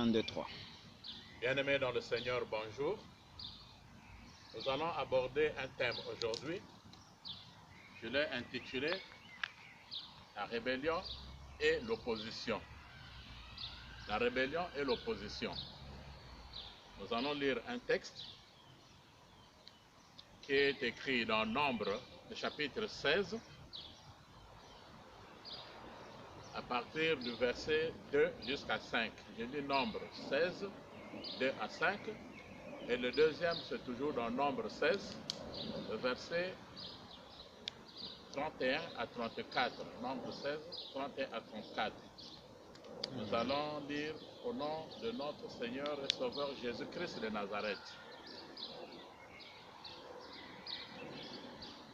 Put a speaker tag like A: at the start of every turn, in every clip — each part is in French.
A: 1, 2, 3.
B: Bien-aimés dans le Seigneur, bonjour. Nous allons aborder un thème aujourd'hui. Je l'ai intitulé La rébellion et l'opposition. La rébellion et l'opposition. Nous allons lire un texte qui est écrit dans Nombre, le chapitre 16, à partir du verset 2 jusqu'à 5. Je dis Nombre 16, 2 à 5. Et le deuxième, c'est toujours dans Nombre 16, le verset 31 à 34. Nombre 16, 31 à 34. Nous allons lire au nom de notre Seigneur et Sauveur Jésus-Christ de Nazareth.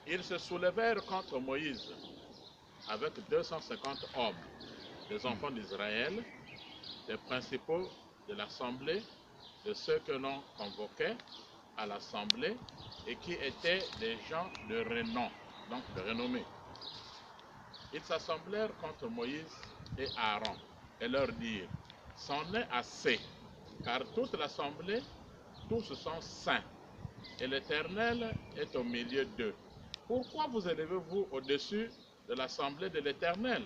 B: Ils se soulevèrent contre Moïse avec 250 hommes, des enfants d'Israël, des principaux de l'assemblée, de ceux que l'on convoquait à l'assemblée et qui étaient des gens de renom, donc de renommée. Ils s'assemblèrent contre Moïse et Aaron et leur dirent: c'en est assez, car toute l'assemblée, tous sont saints, et l'Éternel est au milieu d'eux. Pourquoi vous élevez-vous au-dessus de l'assemblée de l'Éternel?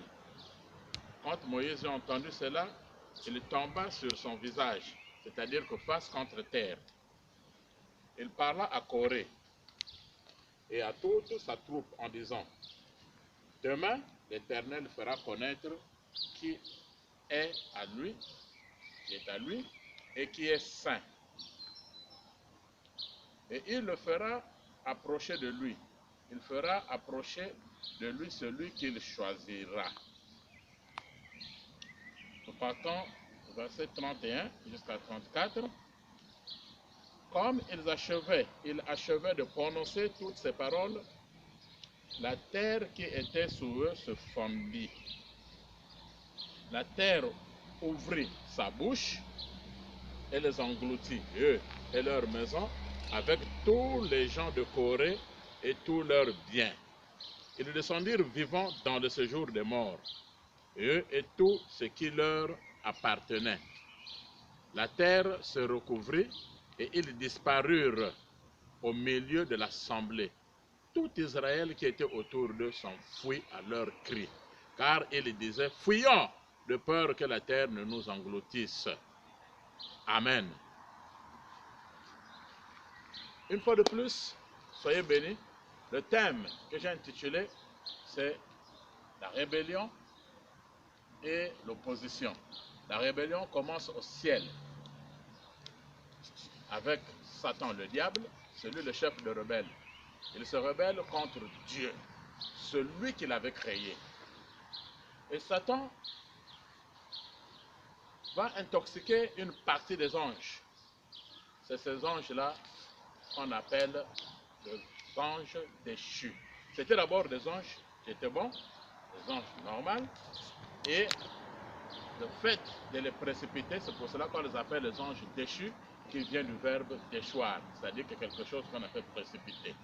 B: Quand Moïse a entendu cela, il tomba sur son visage, c'est-à-dire que face contre terre. Il parla à Corée et à toute sa troupe en disant: demain, l'Éternel fera connaître qui est à lui, et qui est saint. Et il le fera approcher de lui. Il fera approcher de lui celui qu'il choisira. Nous partons du verset 31 jusqu'à 34. Comme ils achevaient de prononcer toutes ces paroles, la terre qui était sous eux se fendit. La terre ouvrit sa bouche et les engloutit, eux et leurs maisons, avec tous les gens de Corée et tous leurs biens. Ils descendirent vivants dans le séjour des morts, eux et tout ce qui leur appartenait. La terre se recouvrit et ils disparurent au milieu de l'assemblée. Tout Israël qui était autour d'eux s'enfuit à leur cri, car ils disaient: fuyons, de peur que la terre ne nous engloutisse. Amen. Une fois de plus, soyez bénis. Le thème que j'ai intitulé, c'est la rébellion et l'opposition. La rébellion commence au ciel, avec Satan le diable, celui le chef de rebelles. Il se rebelle contre Dieu, celui qu'il avait créé. Et Satan va intoxiquer une partie des anges. C'est ces anges-là qu'on appelle les anges déchus. C'était d'abord des anges qui étaient bons, des anges normaux, et le fait de les précipiter, c'est pour cela qu'on les appelle les anges déchus, qui vient du verbe déchoir, c'est-à-dire que quelque chose qu'on appelle précipiter.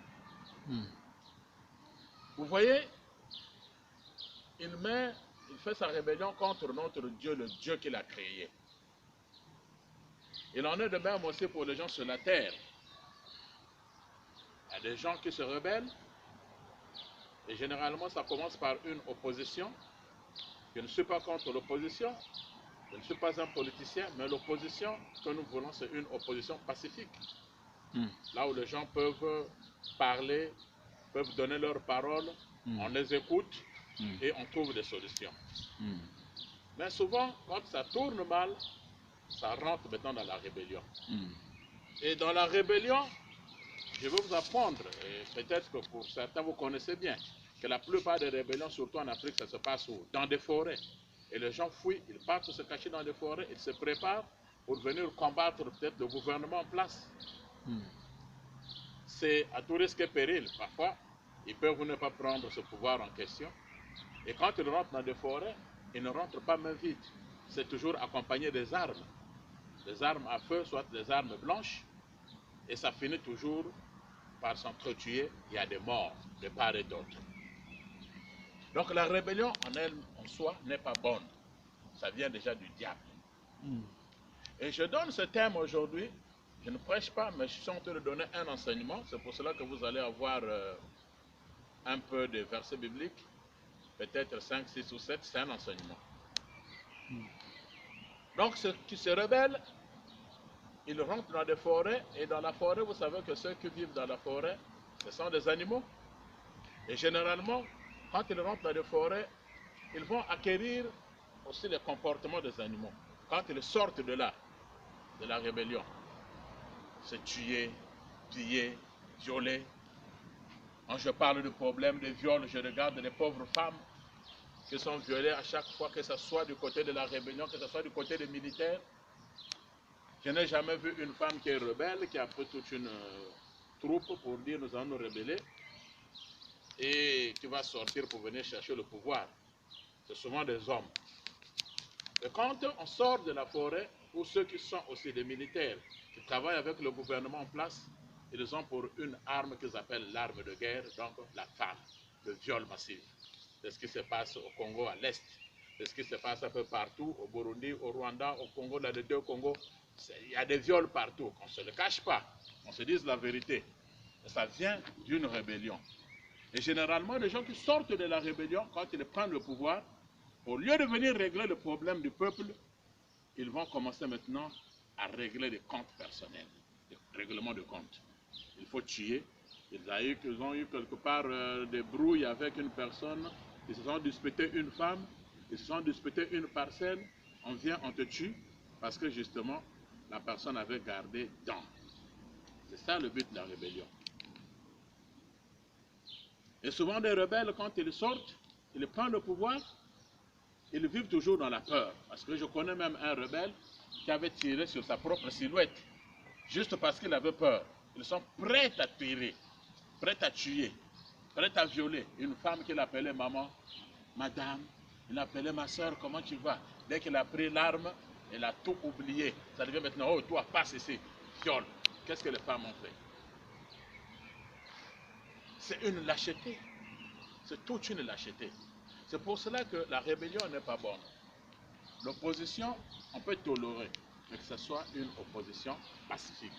B: Vous voyez, il fait sa rébellion contre notre Dieu, le Dieu qu'il a créé. Il en est de même aussi pour les gens sur la terre. Il y a des gens qui se rebellent, et généralement ça commence par une opposition. Je ne suis pas contre l'opposition, je ne suis pas un politicien, mais l'opposition que nous voulons, c'est une opposition pacifique. Là où les gens peuvent parler, peuvent donner leurs paroles, on les écoute et on trouve des solutions. Mais souvent, quand ça tourne mal, ça rentre maintenant dans la rébellion. Et dans la rébellion, je vais vous apprendre, et peut-être que pour certains vous connaissez bien, que la plupart des rébellions, surtout en Afrique, ça se passe où? Dans des forêts. Et les gens fuient, ils partent se cacher dans des forêts, ils se préparent pour venir combattre peut-être le gouvernement en place. C'est à tout risque et péril. Parfois, ils peuvent ne pas prendre ce pouvoir en question. Et quand ils rentrent dans des forêts, ils ne rentrent pas main vide. C'est toujours accompagné des armes à feu, soit des armes blanches, et ça finit toujours par s'entretuer. Il y a des morts de part et d'autre. Donc la rébellion en elle, en soi, n'est pas bonne. Ça vient déjà du diable. Et je donne ce thème aujourd'hui. Je ne prêche pas, mais je suis en train de donner un enseignement. C'est pour cela que vous allez avoir un peu de versets bibliques. Peut-être 5, 6 ou 7, c'est un enseignement. Donc ceux qui se rebellent, ils rentrent dans des forêts. Et dans la forêt, vous savez que ceux qui vivent dans la forêt, ce sont des animaux. Et généralement, quand ils rentrent dans des forêts, ils vont acquérir aussi les comportements des animaux. Quand ils sortent de là, de la rébellion, se tuer, piller, violer. Quand je parle de problèmes de viol, je regarde les pauvres femmes qui sont violées à chaque fois, que ce soit du côté de la rébellion, que ce soit du côté des militaires. Je n'ai jamais vu une femme qui est rebelle, qui a pris toute une troupe pour dire nous allons nous rebeller et qui va sortir pour venir chercher le pouvoir. C'est souvent des hommes. Et quand on sort de la forêt, ou ceux qui sont aussi des militaires, qui travaillent avec le gouvernement en place, ils ont pour une arme qu'ils appellent l'arme de guerre, donc la femme, le viol massif. C'est ce qui se passe au Congo à l'Est. C'est ce qui se passe un peu partout, au Burundi, au Rwanda, au Congo, dans les deux Congos. Il y a des viols partout, on ne se le cache pas, on se dise la vérité. Et ça vient d'une rébellion. Et généralement, les gens qui sortent de la rébellion, quand ils prennent le pouvoir, au lieu de venir régler le problème du peuple, ils vont commencer maintenant à régler des comptes personnels, des règlements de comptes. Il faut tuer. Ils ont eu quelque part des brouilles avec une personne, ils se sont disputés une femme, ils se sont disputés une parcelle, on vient, on te tue, parce que justement, la personne avait gardé dents. C'est ça le but de la rébellion. Et souvent des rebelles, quand ils sortent, ils prennent le pouvoir, ils vivent toujours dans la peur. Parce que je connais même un rebelle qui avait tiré sur sa propre silhouette, juste parce qu'il avait peur. Ils sont prêts à tirer, prêts à tuer, prêts à violer une femme qu'il appelait maman, madame, il appelait ma soeur, comment tu vas? Dès qu'il a pris l'arme, il a tout oublié. Ça devient maintenant, oh toi, passe ici, viole. Qu'est-ce que les femmes ont fait? C'est une lâcheté. C'est toute une lâcheté. C'est pour cela que la rébellion n'est pas bonne. L'opposition, on peut tolérer, mais que ce soit une opposition pacifique.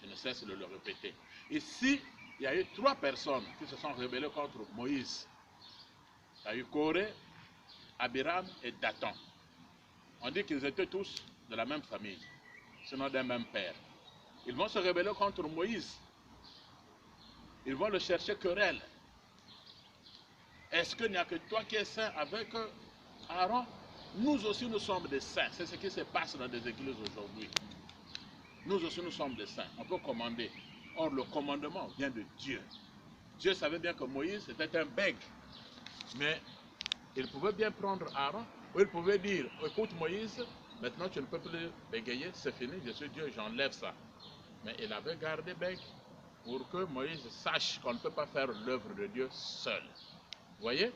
B: Je ne cesse de le répéter. Ici, il y a eu 3 personnes qui se sont rebellées contre Moïse. Il y a eu Corée, Abiram et Dathan. On dit qu'ils étaient tous de la même famille, sinon d'un même père. Ils vont se rebeller contre Moïse. Ils vont le chercher querelle. Est-ce qu'il n'y a que toi qui es saint avec Aaron? Nous aussi nous sommes des saints. C'est ce qui se passe dans des églises aujourd'hui. Nous aussi nous sommes des saints. On peut commander. Or le commandement vient de Dieu. Dieu savait bien que Moïse était un bègue. Mais il pouvait bien prendre Aaron. Ou il pouvait dire, écoute Moïse, maintenant tu ne peux plus bégayer, c'est fini, je suis Dieu, j'enlève ça. Mais il avait gardé bègue pour que Moïse sache qu'on ne peut pas faire l'œuvre de Dieu seul. Vous voyez?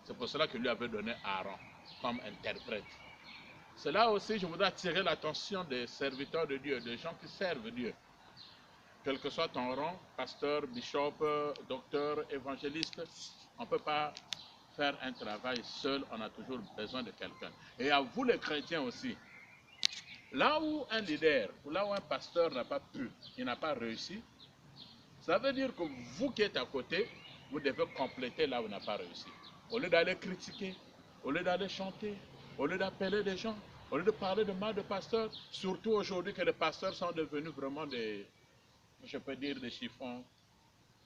B: C'est pour cela qu'il lui avait donné Aaron comme interprète. C'est là aussi, je voudrais attirer l'attention des serviteurs de Dieu, des gens qui servent Dieu. Quel que soit ton rang, pasteur, bishop, docteur, évangéliste, on ne peut pas faire un travail seul, on a toujours besoin de quelqu'un. Et à vous les chrétiens aussi, là où un leader, ou là où un pasteur n'a pas pu, il n'a pas réussi, ça veut dire que vous qui êtes à côté, vous devez compléter là où il n'a pas réussi. Au lieu d'aller critiquer, au lieu d'aller chanter, au lieu d'appeler des gens, au lieu de parler de mal de pasteurs, surtout aujourd'hui que les pasteurs sont devenus vraiment des, je peux dire des chiffons.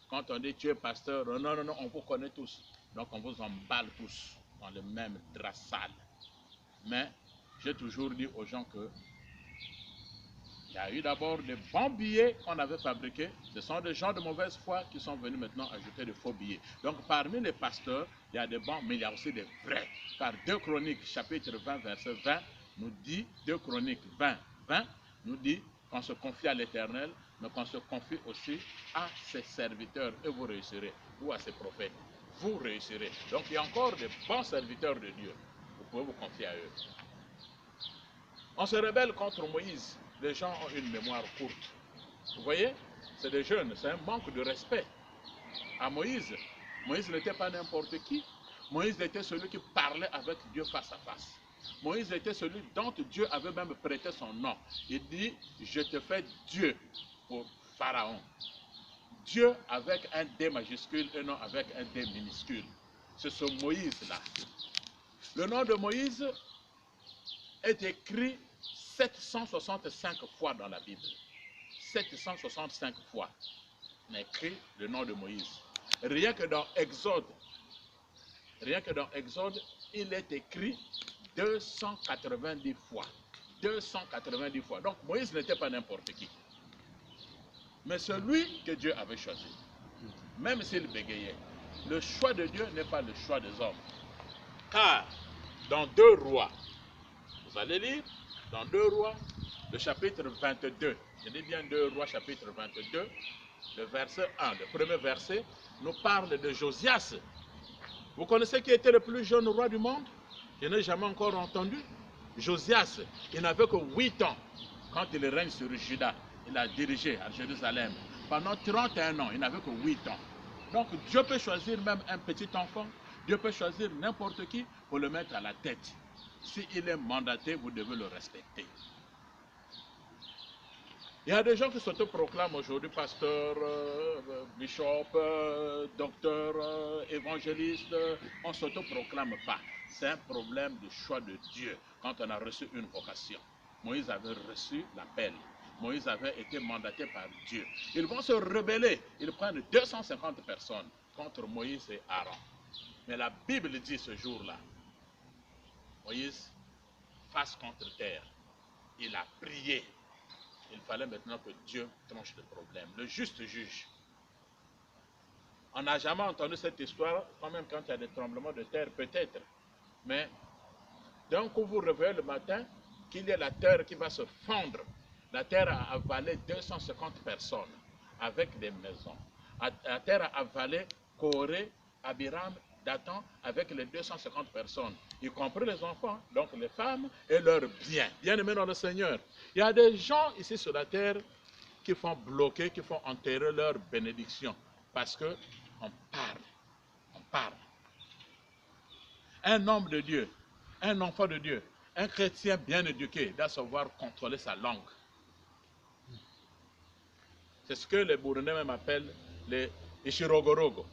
B: Quand on dit tu es pasteur, non, non, non, on vous connaît tous. Donc on vous emballe tous dans le même drap sale. Mais j'ai toujours dit aux gens que il y a eu d'abord des bons billets qu'on avait fabriqués. Ce sont des gens de mauvaise foi qui sont venus maintenant ajouter de faux billets. Donc parmi les pasteurs, il y a des bons, mais il y a aussi des vrais. Car 2 Chroniques, chapitre 20, verset 20, nous dit, 2 Chroniques 20, 20, nous dit qu'on se confie à l'Éternel, mais qu'on se confie aussi à ses serviteurs, et vous réussirez, ou à ses prophètes. Vous réussirez. Donc il y a encore des bons serviteurs de Dieu. Vous pouvez vous confier à eux. On se rebelle contre Moïse. Les gens ont une mémoire courte. Vous voyez, c'est des jeunes, c'est un manque de respect à Moïse. Moïse n'était pas n'importe qui. Moïse était celui qui parlait avec Dieu face à face. Moïse était celui dont Dieu avait même prêté son nom. Il dit, je te fais Dieu pour Pharaon. Dieu avec un D majuscule et non avec un D minuscule. C'est ce Moïse-là. Le nom de Moïse est écrit 765 fois dans la Bible. 765 fois. On a écrit le nom de Moïse. Rien que dans Exode, il est écrit 290 fois. 290 fois. Donc Moïse n'était pas n'importe qui. Mais celui que Dieu avait choisi, même s'il bégayait, le choix de Dieu n'est pas le choix des hommes. Car dans 2 Rois, vous allez lire, dans 2 Rois, le chapitre 22, je dis bien 2 Rois chapitre 22, le verset 1, le premier verset, nous parle de Josias. Vous connaissez qui était le plus jeune roi du monde? Je n'ai jamais encore entendu. Josias, il n'avait que 8 ans quand il règne sur Juda. Il a dirigé à Jérusalem. Pendant 31 ans, il n'avait que 8 ans. Donc Dieu peut choisir même un petit enfant. Dieu peut choisir n'importe qui pour le mettre à la tête. S'il est mandaté, vous devez le respecter. Il y a des gens qui s'autoproclament aujourd'hui pasteur, bishop, docteur, évangéliste. On ne s'autoproclame pas. C'est un problème de choix de Dieu quand on a reçu une vocation. Moïse avait reçu l'appel. Moïse avait été mandaté par Dieu. Ils vont se rebeller. Ils prennent 250 personnes contre Moïse et Aaron. Mais la Bible dit ce jour-là, Moïse, face contre terre, il a prié. Il fallait maintenant que Dieu tranche le problème. Le juste juge. On n'a jamais entendu cette histoire, quand même quand il y a des tremblements de terre, peut-être. Mais d'un coup, vous réveillez le matin, qu'il y a la terre qui va se fondre. La terre a avalé 250 personnes avec des maisons. La terre a avalé Corée, Abiram, Dathan avec les 250 personnes, y compris les enfants, donc les femmes et leurs biens. Bien-aimés dans le Seigneur, il y a des gens ici sur la terre qui font bloquer, qui font enterrer leur bénédiction parce qu'on parle. On parle. Un homme de Dieu, un enfant de Dieu, un chrétien bien éduqué doit savoir contrôler sa langue. C'est ce que les Burundais même appellent les Ishirogorogo.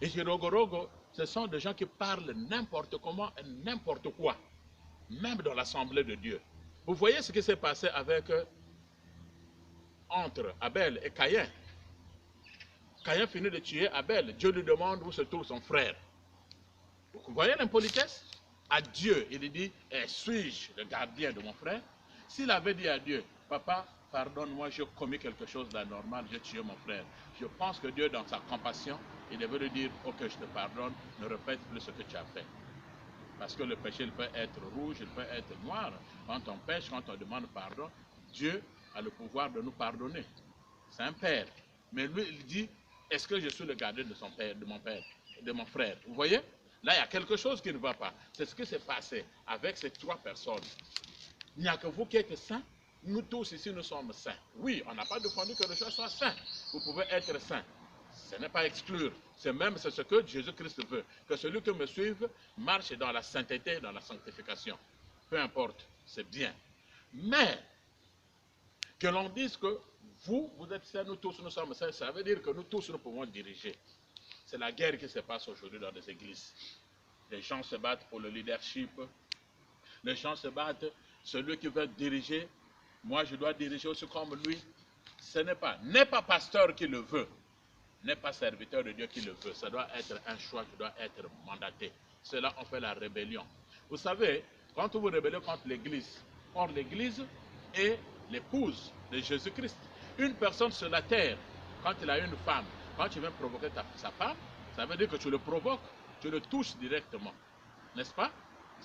B: Ishirogorogo, ce sont des gens qui parlent n'importe comment et n'importe quoi, même dans l'assemblée de Dieu. Vous voyez ce qui s'est passé avec entre Abel et Caïn. Caïn finit de tuer Abel. Dieu lui demande où se trouve son frère. Vous voyez l'impolitesse? À Dieu, il dit, suis-je le gardien de mon frère? S'il avait dit à Dieu, papa, pardonne-moi, j'ai commis quelque chose d'anormal, j'ai tué mon frère. Je pense que Dieu, dans sa compassion, il devait lui dire, ok, je te pardonne, ne répète plus ce que tu as fait. Parce que le péché, il peut être rouge, il peut être noir. Quand on pêche, quand on demande pardon, Dieu a le pouvoir de nous pardonner. C'est un père. Mais lui, il dit, est-ce que je suis le gardien de son père, de mon père, de mon frère? Vous voyez? Là, il y a quelque chose qui ne va pas. C'est ce qui s'est passé avec ces 3 personnes. Il n'y a que vous qui êtes saints. Nous tous ici, nous sommes saints. Oui, on n'a pas défendu que le choix soit saint. Vous pouvez être saint. Ce n'est pas exclure. C'est ce que Jésus-Christ veut. Que celui qui me suive marche dans la sainteté, dans la sanctification. Peu importe, c'est bien. Mais, que l'on dise que vous êtes saints, nous tous, nous sommes saints, ça veut dire que nous tous, nous pouvons diriger. C'est la guerre qui se passe aujourd'hui dans les églises. Les gens se battent pour le leadership. Les gens se battent. Celui qui veut diriger, moi je dois diriger aussi comme lui. Ce n'est pas pasteur qui le veut. N'est pas serviteur de Dieu qui le veut. Ça doit être un choix qui doit être mandaté. Cela, on fait la rébellion. Vous savez, quand vous rébellez contre l'église, or l'église est l'épouse de Jésus-Christ. Une personne sur la terre, quand il a une femme, quand tu viens provoquer sa femme, ça veut dire que tu le provoques, tu le touches directement. N'est-ce pas?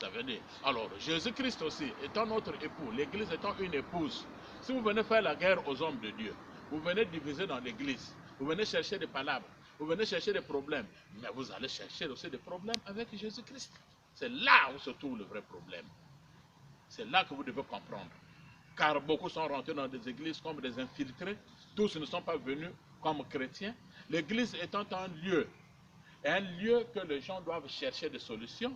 B: Ça veut dire. Alors, Jésus-Christ aussi, étant notre époux, l'église étant une épouse, si vous venez faire la guerre aux hommes de Dieu, vous venez diviser dans l'église, vous venez chercher des palabres, vous venez chercher des problèmes, mais vous allez chercher aussi des problèmes avec Jésus-Christ. C'est là où se trouve le vrai problème. C'est là que vous devez comprendre. Car beaucoup sont rentrés dans des églises comme des infiltrés, tous ne sont pas venus comme chrétiens. L'église étant un lieu que les gens doivent chercher des solutions,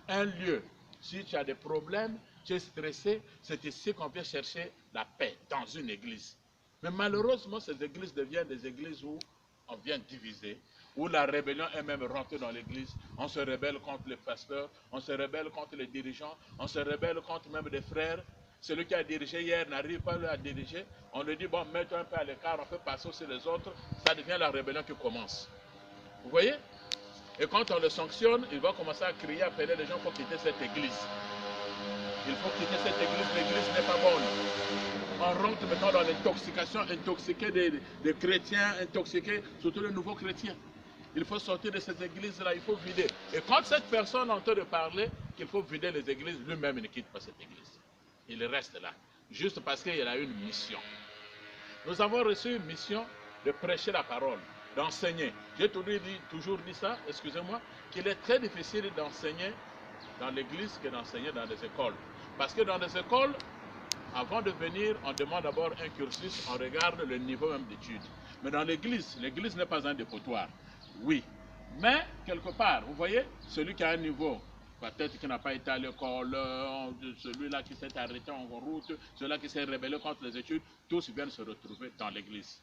B: un lieu Si tu as des problèmes, tu es stressé, c'est ici qu'on vient chercher la paix, dans une église. Mais malheureusement, ces églises deviennent des églises où on vient diviser, où la rébellion est même rentrée dans l'église. On se rebelle contre les pasteurs, on se rebelle contre les dirigeants, on se rebelle contre même des frères. Celui qui a dirigé hier n'arrive pas à diriger. On lui dit, bon, mets-toi un peu à l'écart, on peut passer aussi les autres. Ça devient la rébellion qui commence. Vous voyez? Et quand on le sanctionne, il va commencer à crier, appeler les gens pour quitter cette église. Il faut quitter cette église, l'église n'est pas bonne. On rentre maintenant dans l'intoxication, intoxiquer des chrétiens, intoxiquer surtout les nouveaux chrétiens. Il faut sortir de cette église-là, il faut vider. Et quand cette personne entend de parler qu'il faut vider les églises, lui-même il ne quitte pas cette église. Il reste là, juste parce qu'il a une mission. Nous avons reçu une mission de prêcher la parole, d'enseigner. J'ai toujours dit ça, excusez-moi, qu'il est très difficile d'enseigner dans l'église que d'enseigner dans les écoles. Parce que dans les écoles, avant de venir, on demande d'abord un cursus, on regarde le niveau même d'études. Mais dans l'église n'est pas un dépotoir. Oui, mais quelque part, vous voyez, celui qui a un niveau, peut-être qui n'a pas été à l'école, celui-là qui s'est arrêté en route, celui-là qui s'est rebellé contre les études, tous viennent se retrouver dans l'église.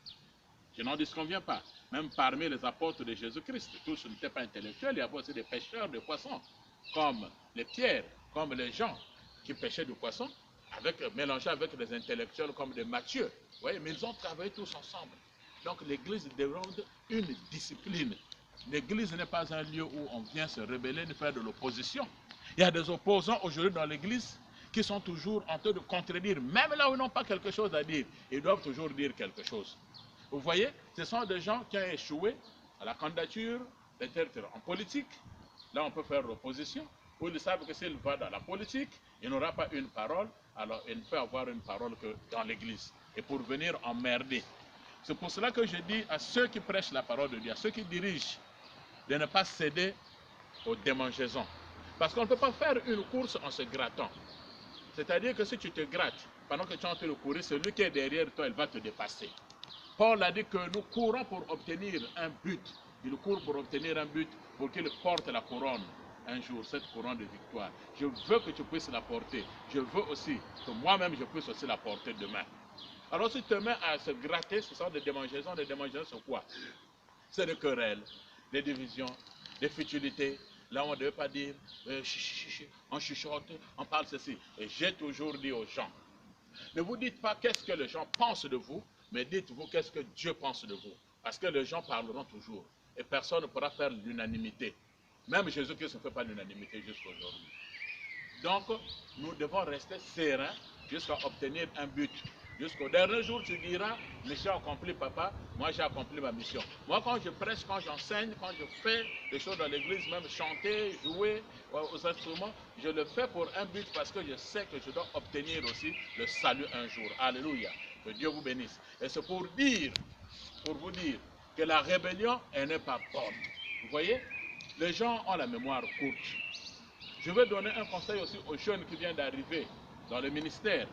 B: Je n'en disconviens pas. Même parmi les apôtres de Jésus-Christ, tous n'étaient pas intellectuels, il y avait aussi des pêcheurs de poissons, comme les Pierre, comme les gens qui pêchaient du poisson, mélangés avec des intellectuels comme des Matthieu. Vous voyez, mais ils ont travaillé tous ensemble. Donc l'église demande une discipline. L'église n'est pas un lieu où on vient se rebeller, de faire de l'opposition. Il y a des opposants aujourd'hui dans l'église qui sont toujours en train de contredire, même là où ils n'ont pas quelque chose à dire, ils doivent toujours dire quelque chose. Vous voyez, ce sont des gens qui ont échoué à la candidature, peut-être en politique. Là, on peut faire l'opposition. Où ils savent que s'il va dans la politique, il n'aura pas une parole, alors il ne peut avoir une parole que dans l'église. Et pour venir emmerder. C'est pour cela que je dis à ceux qui prêchent la parole de Dieu, à ceux qui dirigent, de ne pas céder aux démangeaisons. Parce qu'on ne peut pas faire une course en se grattant. C'est-à-dire que si tu te grattes, pendant que tu es en train de courir, celui qui est derrière toi, il va te dépasser. Paul a dit que nous courons pour obtenir un but. Il court pour obtenir un but pour qu'il porte la couronne un jour, cette couronne de victoire. Je veux que tu puisses la porter. Je veux aussi que moi-même je puisse aussi la porter demain. Alors si tu te mets à se gratter, ce sont des démangeaisons. Des démangeaisons sur quoi? C'est des querelles, des divisions, des futilités. Là on ne devait pas dire, on chuchote, on parle ceci. Et j'ai toujours dit aux gens, ne vous dites pas qu'est-ce que les gens pensent de vous, mais dites-vous qu'est-ce que Dieu pense de vous. Parce que les gens parleront toujours. Et personne ne pourra faire l'unanimité. Même Jésus-Christ ne fait pas l'unanimité jusqu'à aujourd'hui. Donc, nous devons rester sereins jusqu'à obtenir un but. Jusqu'au dernier jour, tu diras, mission accomplie, papa, moi j'ai accompli ma mission. Moi, quand je prêche, quand j'enseigne, quand je fais des choses dans l'église, même chanter, jouer aux instruments, je le fais pour un but parce que je sais que je dois obtenir aussi le salut un jour. Alléluia. Que Dieu vous bénisse. Et c'est pour vous dire que la rébellion, elle n'est pas bonne. Vous voyez, les gens ont la mémoire courte. Je vais donner un conseil aussi aux jeunes qui viennent d'arriver dans le ministère.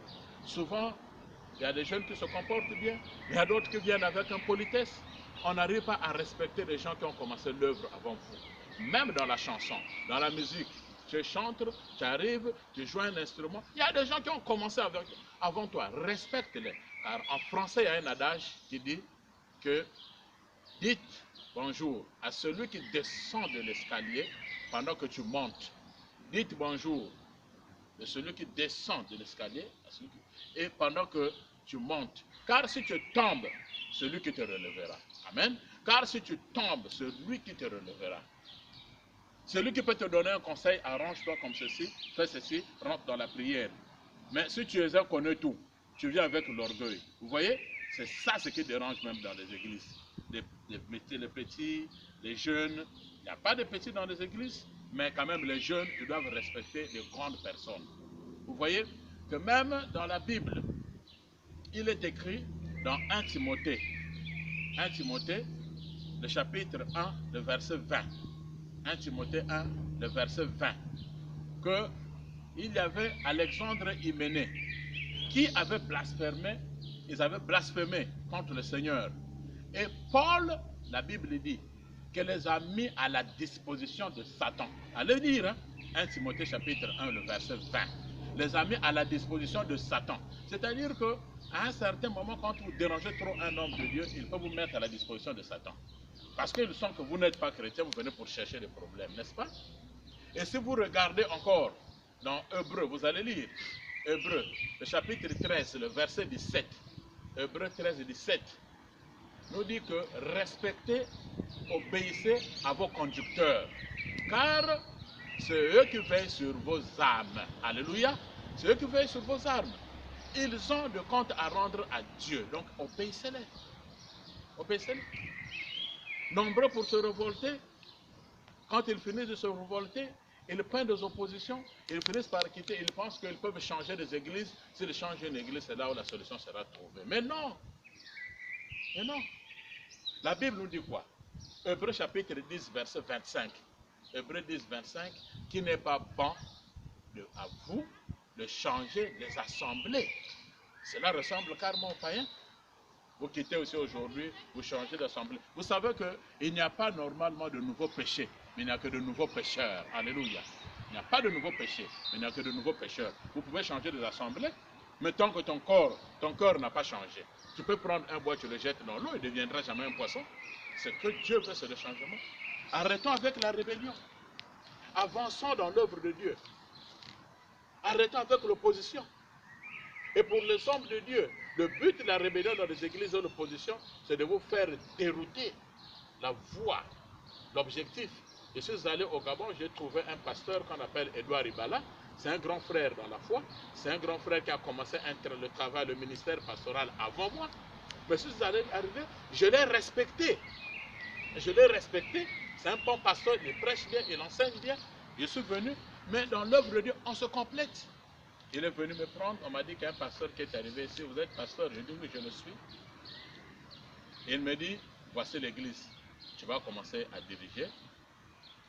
B: Souvent, il y a des jeunes qui se comportent bien, il y a d'autres qui viennent avec une politesse. On n'arrive pas à respecter les gens qui ont commencé l'œuvre avant vous. Même dans la chanson, dans la musique. Tu chantes, tu arrives, tu joues un instrument. Il y a des gens qui ont commencé avant toi. Respecte-les. Car en français, il y a un adage qui dit que dites bonjour à celui qui descend de l'escalier pendant que tu montes. Dites bonjour à celui qui descend de l'escalier et pendant que tu montes. Car si tu tombes, celui qui te relèvera. Amen. Car si tu tombes, celui qui te relèvera. Celui qui peut te donner un conseil, arrange-toi comme ceci, fais ceci, rentre dans la prière. Mais si tu es un connais tout, tu viens avec l'orgueil. Vous voyez, c'est ça ce qui dérange même dans les églises. Les petits, les jeunes, il n'y a pas de petits dans les églises, mais quand même les jeunes, ils doivent respecter les grandes personnes. Vous voyez que même dans la Bible, il est écrit dans 1 Timothée, le chapitre 1, le verset 20. 1 Timothée 1, le verset 20. Qu'il y avait Alexandre Hyménée qui avait blasphémé, ils avaient blasphémé contre le Seigneur. Et Paul, la Bible dit, que les a mis à la disposition de Satan. Allez dire, hein? 1 Timothée chapitre 1, le verset 20. Les a mis à la disposition de Satan. C'est-à-dire qu'à un certain moment, quand vous dérangez trop un homme de Dieu, il peut vous mettre à la disposition de Satan. Parce qu'ils sentent que vous n'êtes pas chrétien, vous venez pour chercher des problèmes, n'est-ce pas? Et si vous regardez encore dans Hébreu, vous allez lire Hébreu, le chapitre 13, le verset 17. Hébreu 13 et 17 nous dit que respectez, obéissez à vos conducteurs, car c'est eux qui veillent sur vos âmes. Alléluia. C'est eux qui veillent sur vos âmes. Ils ont de comptes à rendre à Dieu. Donc obéissez-les. Obéissez-les. Nombreux pour se révolter. Quand ils finissent de se révolter, ils prennent des oppositions, ils finissent par quitter, ils pensent qu'ils peuvent changer des églises. S'ils changent une église, c'est là où la solution sera trouvée. Mais non. Mais non. La Bible nous dit quoi? Hébreu chapitre 10, verset 25. Hébreu 10, 25, qui n'est pas bon à vous de changer les assemblées. Cela ressemble carrément aux païens. Vous quittez aussi aujourd'hui, vous changez d'assemblée. Vous savez qu'il n'y a pas normalement de nouveaux péchés, mais il n'y a que de nouveaux pécheurs. Alléluia. Il n'y a pas de nouveaux péchés, mais il n'y a que de nouveaux pécheurs. Vous pouvez changer des assemblées, mais tant que ton corps n'a pas changé. Tu peux prendre un bois, tu le jettes dans l'eau, il ne deviendra jamais un poisson. Ce que Dieu veut, c'est le changement. Arrêtons avec la rébellion. Avançons dans l'œuvre de Dieu. Arrêtons avec l'opposition. Et pour les hommes de Dieu, le but de la rébellion dans les églises de l'opposition, c'est de vous faire dérouter la voie, l'objectif. Je suis allé au Gabon, j'ai trouvé un pasteur qu'on appelle Edouard Ibala. C'est un grand frère dans la foi. C'est un grand frère qui a commencé le travail, le ministère pastoral avant moi. Mais je suis arrivé, je l'ai respecté. Je l'ai respecté. C'est un bon pasteur, il prêche bien, il enseigne bien. Je suis venu, mais dans l'œuvre de Dieu, on se complète. Il est venu me prendre, on m'a dit qu'il y a un pasteur qui est arrivé ici. Vous êtes pasteur? Je dis oui, je le suis. Il me dit, voici l'église. Tu vas commencer à diriger.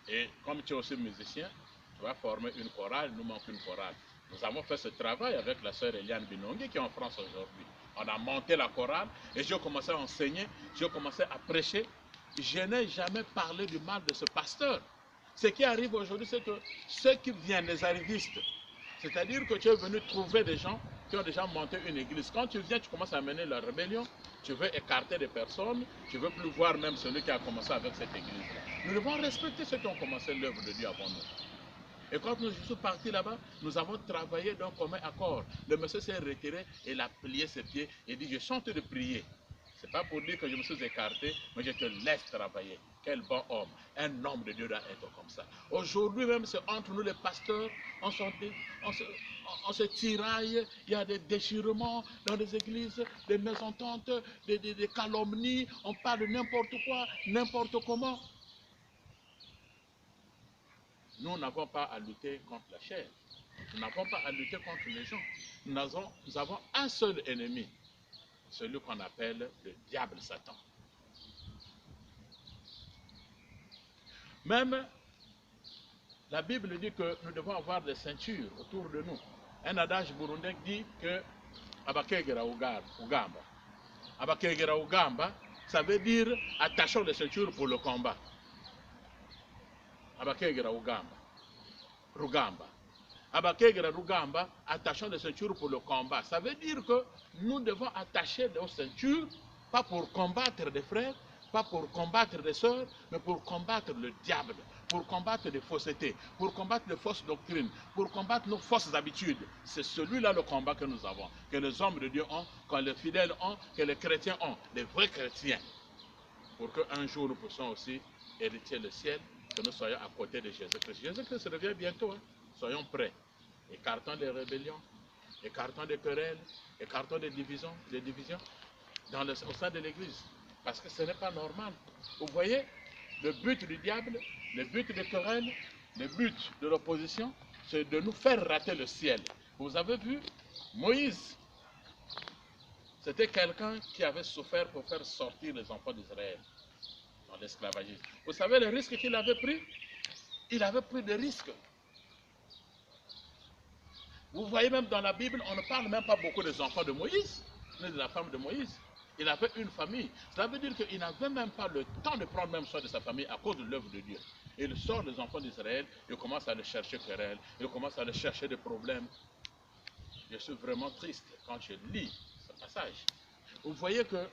B: Et comme tu es aussi musicien, tu vas former une chorale, il nous manque une chorale. Nous avons fait ce travail avec la sœur Eliane Binongi qui est en France aujourd'hui. On a monté la chorale et j'ai commencé à enseigner, j'ai commencé à prêcher. Je n'ai jamais parlé du mal de ce pasteur. Ce qui arrive aujourd'hui, c'est que ceux qui viennent, les arrivistes, c'est-à-dire que tu es venu trouver des gens qui ont déjà monté une église. Quand tu viens, tu commences à mener la rébellion, tu veux écarter des personnes, tu ne veux plus voir même celui qui a commencé avec cette église-là. Nous devons respecter ceux qui ont commencé l'œuvre de Dieu avant nous. Et quand nous sommes partis là-bas, nous avons travaillé d'un commun accord. Le monsieur s'est retiré et il a plié ses pieds et dit, je chante de prier. Ce n'est pas pour dire que je me suis écarté, mais je te laisse travailler. Quel bon homme. Un homme de Dieu doit être comme ça. Aujourd'hui même, c'est entre nous les pasteurs, on se tiraille, il y a des déchirements dans les églises, des mésententes, des calomnies, on parle de n'importe quoi, n'importe comment. Nous n'avons pas à lutter contre la chair. Nous n'avons pas à lutter contre les gens. Nous avons un seul ennemi, celui qu'on appelle le diable Satan. Même la Bible dit que nous devons avoir des ceintures autour de nous. Un adage burundais dit que Abakegera Ugamba. Abakegera Ugamba, ça veut dire attachons les ceintures pour le combat. Abakegera Ugamba. Rugamba. Abakegera Rugamba, attachons les ceintures pour le combat. Ça veut dire que nous devons attacher nos ceintures, pas pour combattre des frères, pas pour combattre des sœurs, mais pour combattre le diable, pour combattre les faussetés, pour combattre les fausses doctrines, pour combattre nos fausses habitudes. C'est celui-là le combat que nous avons, que les hommes de Dieu ont, que les fidèles ont, que les chrétiens ont, les vrais chrétiens. Pour qu'un jour nous puissions aussi hériter le ciel, que nous soyons à côté de Jésus-Christ. Jésus-Christ revient bientôt, hein. Soyons prêts. Écartons les rébellions, écartons les querelles, écartons les divisions au sein de l'Église. Parce que ce n'est pas normal. Vous voyez, le but du diable, le but des querelles, le but de l'opposition, c'est de nous faire rater le ciel. Vous avez vu, Moïse, c'était quelqu'un qui avait souffert pour faire sortir les enfants d'Israël dans l'esclavagisme. Vous savez le risque qu'il avait pris? Il avait pris des risques. Vous voyez même dans la Bible, on ne parle même pas beaucoup des enfants de Moïse, ni de la femme de Moïse. Il avait une famille. Ça veut dire qu'il n'avait même pas le temps de prendre même soin de sa famille à cause de l'œuvre de Dieu. Il sort des enfants d'Israël, il commence à les chercher querelle, il commence à les chercher des problèmes. Je suis vraiment triste quand je lis ce passage. Vous voyez que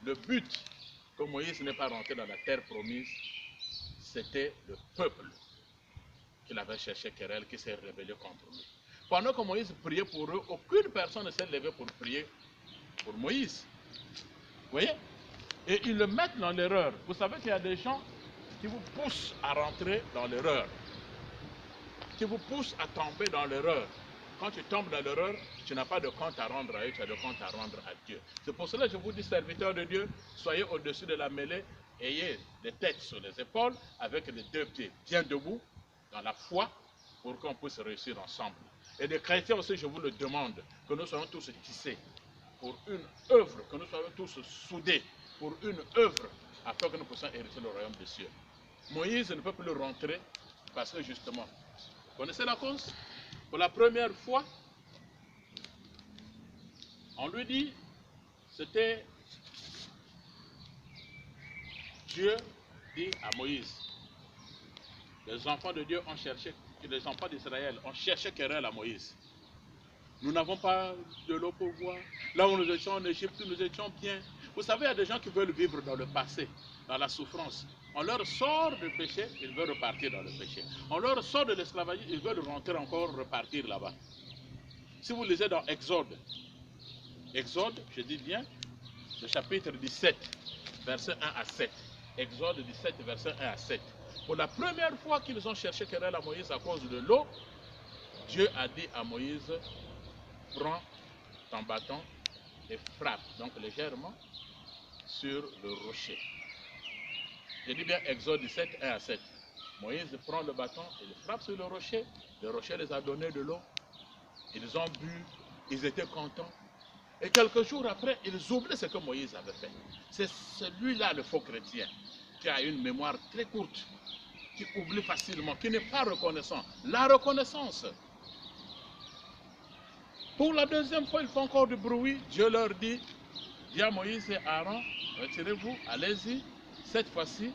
B: le but que Moïse n'est pas rentré dans la terre promise, c'était le peuple qu'il avait cherché querelle, qui s'est rébellé contre lui. Pendant que Moïse priait pour eux, aucune personne ne s'est levée pour prier pour Moïse. Vous voyez? Et ils le mettent dans l'erreur. Vous savez qu'il y a des gens qui vous poussent à rentrer dans l'erreur, qui vous poussent à tomber dans l'erreur. Quand tu tombes dans l'erreur, tu n'as pas de compte à rendre à eux, tu as de compte à rendre à Dieu. C'est pour cela que je vous dis, serviteurs de Dieu, soyez au-dessus de la mêlée, ayez des têtes sur les épaules, avec les deux pieds bien debout, dans la foi, pour qu'on puisse réussir ensemble. Et des chrétiens aussi, je vous le demande, que nous soyons tous tissés pour une œuvre, que nous soyons tous soudés pour une œuvre, afin que nous puissions hériter le royaume des cieux. Moïse ne peut plus rentrer, parce que justement, vous connaissez la cause? Pour la première fois, on lui dit, c'était Dieu dit à Moïse, les enfants de Dieu ont cherché, les enfants d'Israël ont cherché querelle à Moïse. Nous n'avons pas de l'eau pour boire. Là où nous étions en Égypte, nous étions bien. Vous savez, il y a des gens qui veulent vivre dans le passé, dans la souffrance. On leur sort du péché, ils veulent repartir dans le péché. On leur sort de l'esclavage, ils veulent rentrer encore, repartir là-bas. Si vous lisez dans Exode, je dis bien, le chapitre 17, verset 1 à 7. Exode 17, verset 1 à 7. Pour la première fois qu'ils ont cherché querelle à Moïse à cause de l'eau, Dieu a dit à Moïse, prends ton bâton et frappe, donc légèrement, sur le rocher. Je dis bien Exode 17, 1 à 7. Moïse prend le bâton et le frappe sur le rocher les a donné de l'eau. Ils ont bu, ils étaient contents. Et quelques jours après, ils oublient ce que Moïse avait fait. C'est celui-là le faux chrétien, qui a une mémoire très courte, qui oublie facilement, qui n'est pas reconnaissant. La reconnaissance. Pour la deuxième fois, ils font encore du bruit. Dieu leur dit, dis à Moïse et Aaron, retirez-vous, allez-y. Cette fois-ci,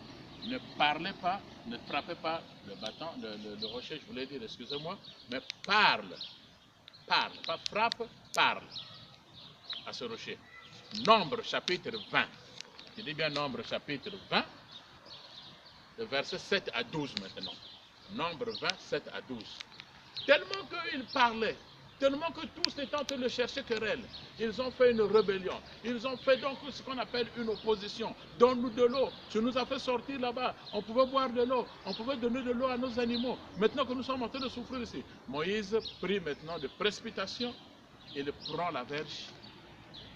B: ne parlez pas, ne frappez pas le bâton, le rocher, je voulais dire, excusez-moi, mais parle, pas frappe, parle à ce rocher. Nombre chapitre 20, je dis bien Nombre chapitre 20, le verset 7 à 12 maintenant. Nombre 20, 7 à 12. Tellement qu'il parlait, tellement que tous étaient en train de chercher querelle, ils ont fait une rébellion. Ils ont fait donc ce qu'on appelle une opposition. Donne-nous de l'eau. Tu nous as fait sortir là-bas. On pouvait boire de l'eau. On pouvait donner de l'eau à nos animaux. Maintenant que nous sommes en train de souffrir ici, Moïse prie maintenant de précipitation. Il prend la verge.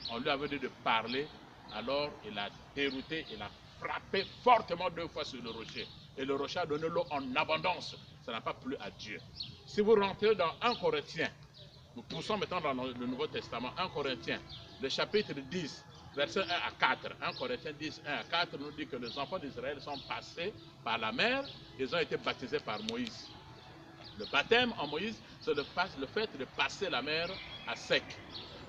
B: On lui avait dit de parler. Alors il a dérouté, il a frappé fortement 2 fois sur le rocher. Et le rocher a donné l'eau en abondance. Ça n'a pas plu à Dieu. Si vous rentrez dans 1 Corinthiens, nous poussons maintenant dans le Nouveau Testament, 1 Corinthiens, le chapitre 10, verset 1 à 4. 1 Corinthiens 10, 1 à 4 nous dit que les enfants d'Israël sont passés par la mer, ils ont été baptisés par Moïse. Le baptême en Moïse, c'est le fait de passer la mer à sec.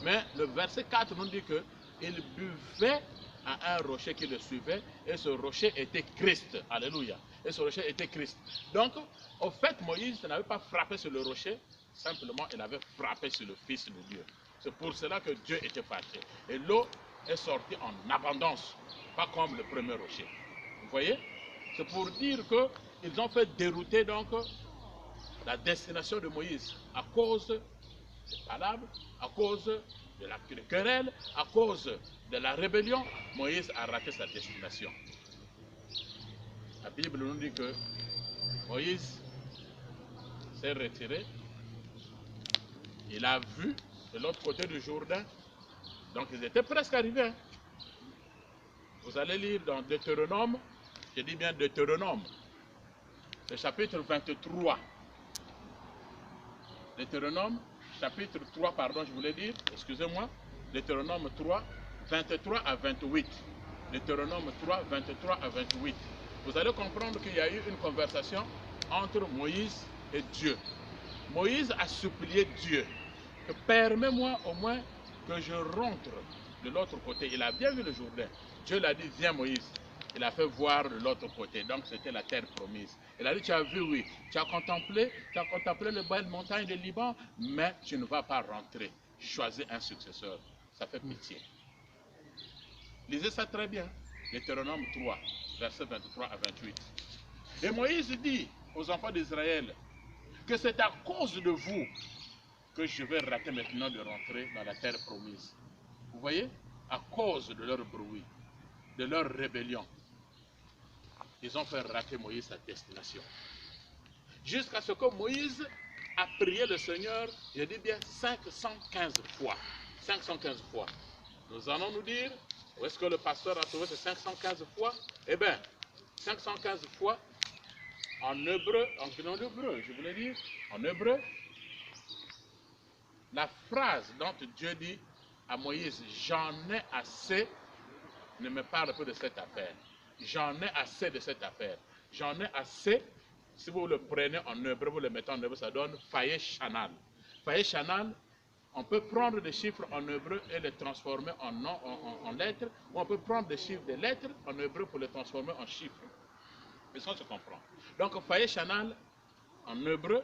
B: Mais le verset 4 nous dit qu'ils buvaient à un rocher qui le suivait, et ce rocher était Christ. Alléluia. Et ce rocher était Christ. Donc, au fait, Moïse n'avait pas frappé sur le rocher, simplement il avait frappé sur le Fils de Dieu. C'est pour cela que Dieu était fâché. Et l'eau est sortie en abondance, pas comme le premier rocher. Vous voyez? C'est pour dire qu'ils ont fait dérouter donc la destination de Moïse à cause des palabres, à cause de la querelle, à cause de la rébellion. Moïse a raté sa destination. La Bible nous dit que Moïse s'est retiré. Il a vu de l'autre côté du Jourdain. Donc ils étaient presque arrivés. Vous allez lire dans Deutéronome, je dis bien Deutéronome, le chapitre 23. Deutéronome, chapitre 3, pardon, je voulais dire, excusez-moi. Deutéronome 3, 23 à 28. Deutéronome 3, 23 à 28. Vous allez comprendre qu'il y a eu une conversation entre Moïse et Dieu. Moïse a supplié Dieu que permets-moi au moins que je rentre de l'autre côté. Il a bien vu le Jourdain. Dieu l'a dit, viens Moïse. Il a fait voir de l'autre côté. Donc c'était la terre promise. Il a dit, tu as vu, oui. Tu as contemplé les belles montagnes de Liban, mais tu ne vas pas rentrer. Choisis un successeur. Ça fait pitié. Lisez ça très bien. Deutéronome 3, versets 23 à 28. Et Moïse dit aux enfants d'Israël que c'est à cause de vous que je vais rater maintenant de rentrer dans la terre promise. Vous voyez? À cause de leur bruit, de leur rébellion, ils ont fait rater Moïse sa destination. Jusqu'à ce que Moïse a prié le Seigneur, je dis bien 515 fois. 515 fois. Nous allons nous dire, où est-ce que le pasteur a trouvé ces 515 fois? Eh bien, 515 fois, en hébreu, je voulais dire, en hébreu, la phrase dont Dieu dit à Moïse, j'en ai assez, ne me parle pas de cette affaire. J'en ai assez de cette affaire. J'en ai assez, si vous le prenez en hébreu, vous le mettez en hébreu, ça donne Faye Chanal. Faye Chanal, on peut prendre des chiffres en hébreu et les transformer en lettres, ou on peut prendre des chiffres, des lettres en hébreu pour les transformer en chiffres. Mais ça se comprend. Donc Faye Chanal, en hébreu,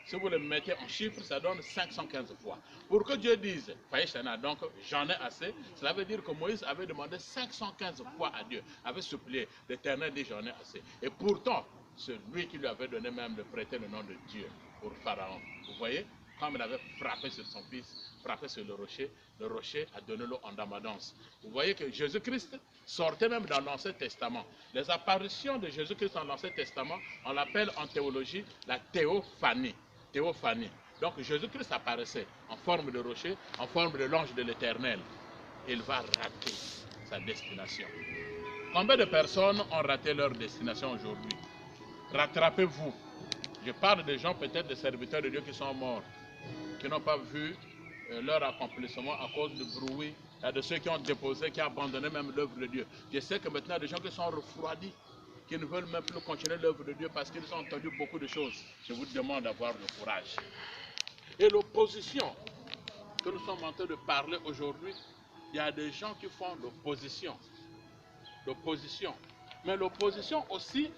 B: si vous le mettez en chiffres, ça donne 515 fois. Pour que Dieu dise, Faye Chanal, donc j'en ai assez, cela veut dire que Moïse avait demandé 515 fois à Dieu, avait supplié, l'Éternel dit j'en ai assez. Et pourtant, c'est lui qui lui avait donné même de prêter le nom de Dieu pour Pharaon. Vous voyez, comme il avait frappé sur son fils, frappé sur le rocher a donné l'eau en abondance. Vous voyez que Jésus-Christ sortait même dans l'Ancien Testament. Les apparitions de Jésus-Christ dans l'Ancien Testament, on l'appelle en théologie la théophanie. Théophanie. Donc Jésus-Christ apparaissait en forme de rocher, en forme de l'ange de l'Éternel. Il va rater sa destination. Combien de personnes ont raté leur destination aujourd'hui? Rattrapez-vous. Je parle des gens, peut-être des serviteurs de Dieu qui sont morts, qui n'ont pas vu leur accomplissement à cause du bruit, et de ceux qui ont déposé, qui ont abandonné même l'œuvre de Dieu. Je sais que maintenant, il y a des gens qui sont refroidis, qui ne veulent même plus continuer l'œuvre de Dieu parce qu'ils ont entendu beaucoup de choses. Je vous demande d'avoir le courage. Et l'opposition que nous sommes en train de parler aujourd'hui, il y a des gens qui font l'opposition. L'opposition. Mais l'opposition aussi,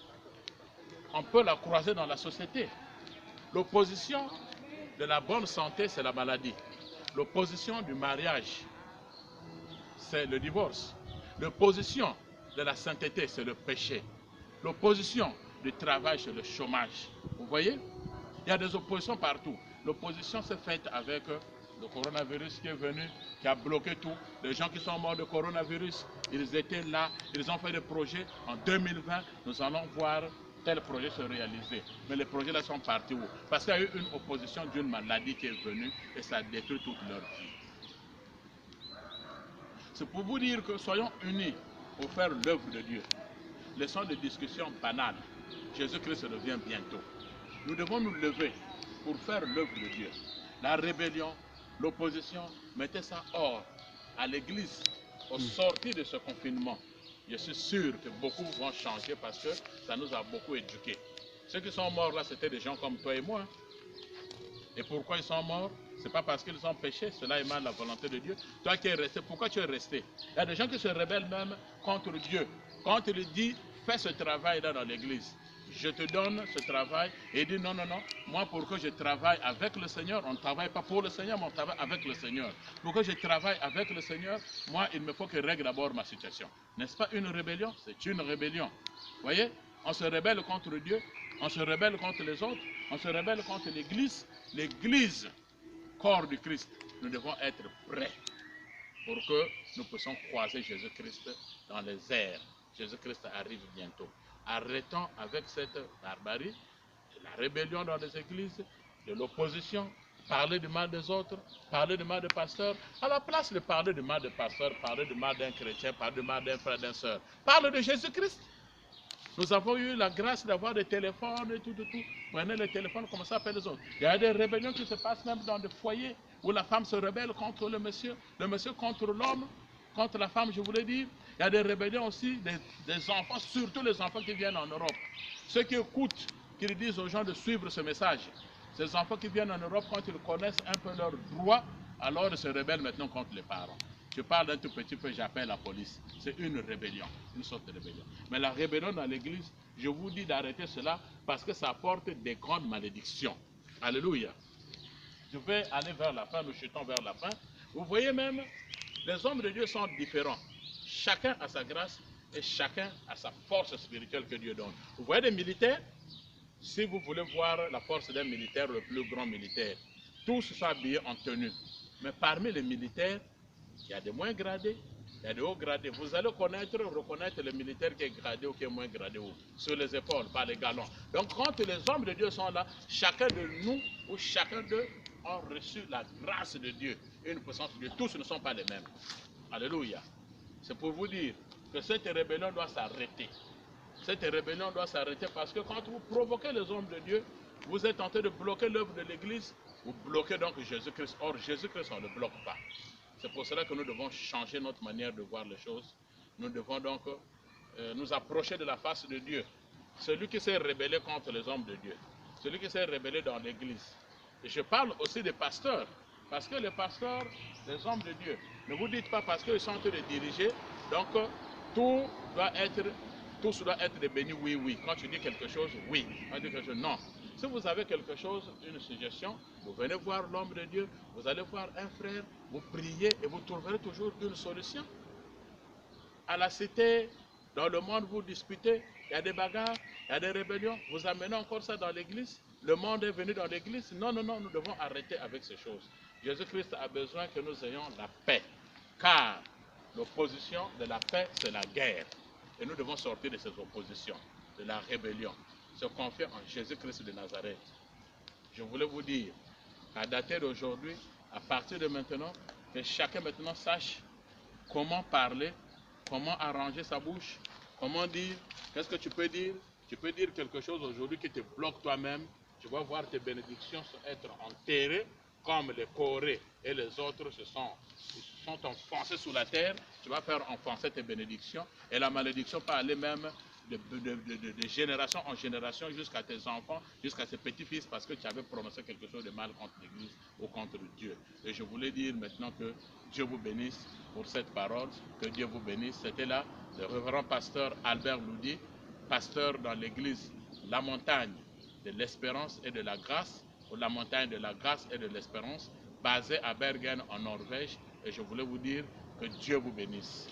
B: on peut la croiser dans la société. L'opposition de la bonne santé, c'est la maladie. L'opposition du mariage, c'est le divorce. L'opposition de la sainteté, c'est le péché. L'opposition du travail, c'est le chômage. Vous voyez? Il y a des oppositions partout. L'opposition s'est faite avec le coronavirus qui est venu, qui a bloqué tout. Les gens qui sont morts de coronavirus, ils étaient là, ils ont fait des projets. En 2020, nous allons voir tel projet se réaliser. Mais les projets là sont partis où? Parce qu'il y a eu une opposition d'une maladie qui est venue et ça a détruit toute leur vie. C'est pour vous dire que soyons unis pour faire l'œuvre de Dieu. Laissons des discussions banales. Jésus-Christ revient bientôt. Nous devons nous lever pour faire l'œuvre de Dieu. La rébellion, l'opposition, mettez ça hors. À l'église, au sortir de ce confinement, je suis sûr que beaucoup vont changer parce que ça nous a beaucoup éduqués. Ceux qui sont morts là, c'était des gens comme toi et moi. Et pourquoi ils sont morts? Ce n'est pas parce qu'ils ont péché, cela est mal la volonté de Dieu. Toi qui es resté, pourquoi tu es resté? Il y a des gens qui se rebellent même contre Dieu. Quand il dit, fais ce travail-là dans l'église, je te donne ce travail, et il dit non, non, non, moi pour que je travaille avec le Seigneur, on ne travaille pas pour le Seigneur, mais on travaille avec le Seigneur. Pour que je travaille avec le Seigneur, moi il me faut que je règle d'abord ma situation. N'est-ce pas une rébellion? C'est une rébellion. Vous voyez? On se rebelle contre Dieu, on se rebelle contre les autres, on se rebelle contre l'église. L'église, corps du Christ, nous devons être prêts pour que nous puissions croiser Jésus-Christ dans les airs. Jésus-Christ arrive bientôt. Arrêtons avec cette barbarie, de la rébellion dans les églises, de l'opposition, parler du mal des autres, parler du mal des pasteurs. À la place de parler du mal des pasteurs, parler du mal d'un chrétien, parler du mal d'un frère, d'une soeur. Parle de Jésus-Christ. Nous avons eu la grâce d'avoir des téléphones et tout. Prenez le téléphone, commencez à appeler les autres. Il y a des rébellions qui se passent même dans des foyers où la femme se rebelle contre le monsieur contre l'homme, contre la femme, je voulais dire. Il y a des rébellions aussi des enfants, surtout les enfants qui viennent en Europe. Ceux qui écoutent, qui disent aux gens de suivre ce message. Ces enfants qui viennent en Europe, quand ils connaissent un peu leurs droits, alors ils se rebellent maintenant contre les parents. Je parle d'un tout petit peu, j'appelle la police. C'est une rébellion, une sorte de rébellion. Mais la rébellion dans l'église, je vous dis d'arrêter cela parce que ça apporte des grandes malédictions. Alléluia. Je vais aller vers la fin, nous chutons vers la fin. Vous voyez même, les hommes de Dieu sont différents. Chacun a sa grâce et chacun a sa force spirituelle que Dieu donne. Vous voyez des militaires? Si vous voulez voir la force d'un militaire, le plus grand militaire, tous sont habillés en tenue. Mais parmi les militaires, il y a des moins gradés, il y a des hauts gradés. Vous allez reconnaître le militaire qui est gradé ou qui est moins gradé sur les épaules, par les galons. Donc quand les hommes de Dieu sont là, chacun de nous ou chacun d'eux ont reçu la grâce de Dieu et une puissance de Dieu. Tous ne sont pas les mêmes. Alléluia. C'est pour vous dire que cette rébellion doit s'arrêter. Cette rébellion doit s'arrêter parce que quand vous provoquez les hommes de Dieu, vous êtes en train de bloquer l'œuvre de l'Église, vous bloquez donc Jésus-Christ. Or, Jésus-Christ, on ne le bloque pas. C'est pour cela que nous devons changer notre manière de voir les choses. Nous devons donc nous approcher de la face de Dieu. Celui qui s'est rébellé contre les hommes de Dieu, celui qui s'est rébellé dans l'Église. Et je parle aussi des pasteurs, parce que les pasteurs, les hommes de Dieu, ne vous dites pas parce qu'ils sont en train de diriger, donc tout doit être des bénis, oui, oui. Quand tu dis quelque chose, oui. Quand tu dis quelque chose, non. Si vous avez quelque chose, une suggestion, vous venez voir l'homme de Dieu, vous allez voir un frère, vous priez et vous trouverez toujours une solution. À la cité, dans le monde, vous disputez, il y a des bagarres, il y a des rébellions, vous amenez encore ça dans l'église. Le monde est venu dans l'église. Non, non, non, nous devons arrêter avec ces choses. Jésus-Christ a besoin que nous ayons la paix, car l'opposition de la paix, c'est la guerre. Et nous devons sortir de ces oppositions, de la rébellion, se confier en Jésus-Christ de Nazareth. Je voulais vous dire, à dater d'aujourd'hui, à partir de maintenant, que chacun maintenant sache comment parler, comment arranger sa bouche, comment dire, qu'est-ce que tu peux dire? Tu peux dire quelque chose aujourd'hui qui te bloque toi-même. Tu vas voir tes bénédictions être enterrées, comme les Corées et les autres se sont enfoncés sous la terre. Tu vas faire enfoncer tes bénédictions et la malédiction peut aller même de génération en génération jusqu'à tes enfants, jusqu'à tes petits-fils, parce que tu avais prononcé quelque chose de mal contre l'Église ou contre Dieu. Et je voulais dire maintenant que Dieu vous bénisse pour cette parole, que Dieu vous bénisse. C'était là le révérend pasteur Albert Loudi, pasteur dans l'église La Montagne de l'Espérance et de la Grâce, ou La Montagne de la Grâce et de l'Espérance, basée à Bergen en Norvège. Et je voulais vous dire que Dieu vous bénisse.